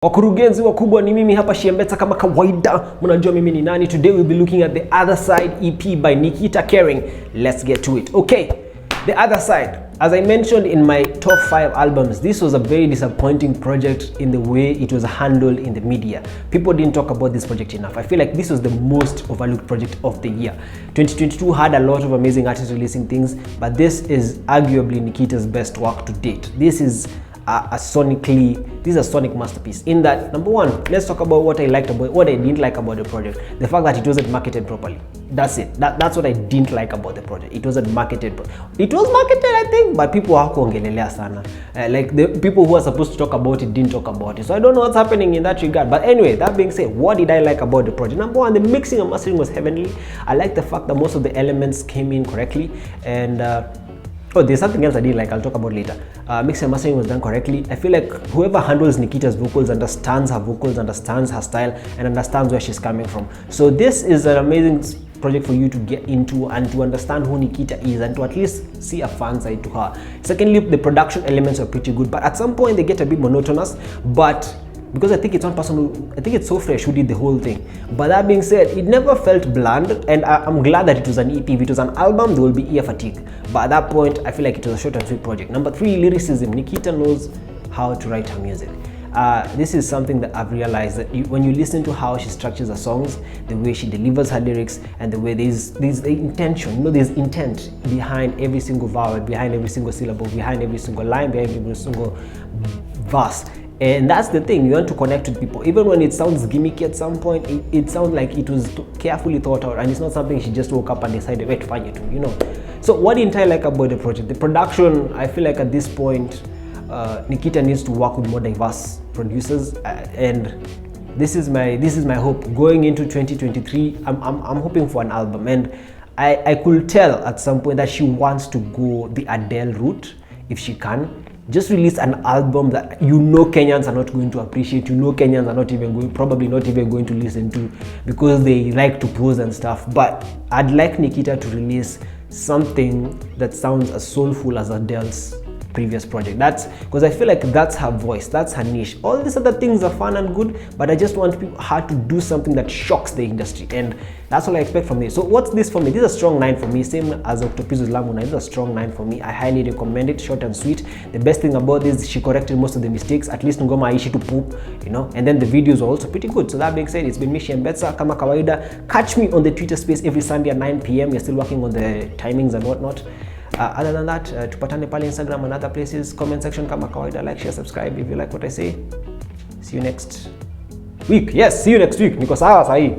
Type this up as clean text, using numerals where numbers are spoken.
Wakurugenzi wakubwa ni mimi hapa Shiembeta kama kawaida. Mnajua mimi ni nani. Today we'll be looking at The Other Side EP by Nikita Kering. Let's get to it. Okay, The Other Side. As I mentioned in my top 5 albums, this was a very disappointing project in the way it was handled in the media. People didn't talk about this project enough. I feel like this was the most overlooked project of the year. 2022 had a lot of amazing artists releasing things, but this is arguably Nikita's best work to date. This is a sonic masterpiece. In that, number one, let's talk about what I didn't like about the project. The fact that it wasn't marketed properly. That's it. That's what I didn't like about the project. It wasn't marketed. It was marketed, I think, but people hawakuongelelea sana. Like the people who are supposed to talk about it didn't talk about it. So I don't know what's happening in that regard. But anyway, that being said, what did I like about the project? Number one, the mixing and mastering was heavenly. I like the fact that most of the elements came in correctly, and oh, there's something else I didn't like, I'll talk about later. Mixing and mastering was done correctly. I feel like whoever handles Nikita's vocals understands her vocals, understands her style, and understands where she's coming from. So this is an amazing project for you to get into and to understand who Nikita is and to at least see a fan side to her. Secondly, the production elements are pretty good, but at some point they get a bit monotonous, but because I think it's one person who, I think it's So Fresh who did the whole thing. But that being said, it never felt bland, and I'm glad that it was an EP. If it was an album, there will be ear fatigue. But at that point, I feel like it was a short and sweet project. Number 3, lyricism. Nikita knows how to write her music. This is something that I've realized, that when you listen to how she structures her songs, the way she delivers her lyrics, and the way there's the intention, you know, there's intent behind every single vowel, behind every single syllable, behind every single line, behind every single verse. And that's the thing, you want to connect with people. Even when it sounds gimmicky at some point, it sounds like it was carefully thought out, and it's not something she just woke up and decided, wait, find it, you know. So what didn't I like about the project? The production, I feel like at this point, Nikita needs to work with more diverse producers, and this is my hope. Going into 2023, I'm hoping for an album, and I could tell at some point that she wants to go the Adele route, if she can. Just release an album that you know Kenyans are not going to appreciate, you know Kenyans are not even probably not even going to listen to, because they like to pose and stuff. But I'd like Nikita to release something that sounds as soulful as Adele's previous project. That's because I feel like that's her voice, that's her niche. All these other things are fun and good, but I just want her to do something that shocks the industry, and that's all I expect from this. So what's this for me? This is a strong 9 for me, same as Octopizzo's Lamuna. This is a strong 9 for me. I highly recommend it. Short and sweet. The best thing about this, she corrected most of the mistakes. At least ngoma aishi to poop, you know, and then the videos are also pretty good. So that being said, it's been me Shiembeta kama kawaida. Catch me on the Twitter space every Sunday at 9 p.m. We're still working on the timings and whatnot. Other than that, tupatane pale Instagram and other places. Comment section kama kawaida. Like, share, subscribe if you like what I say. See you next week. Yes, see you next week. Niko sawa sahi.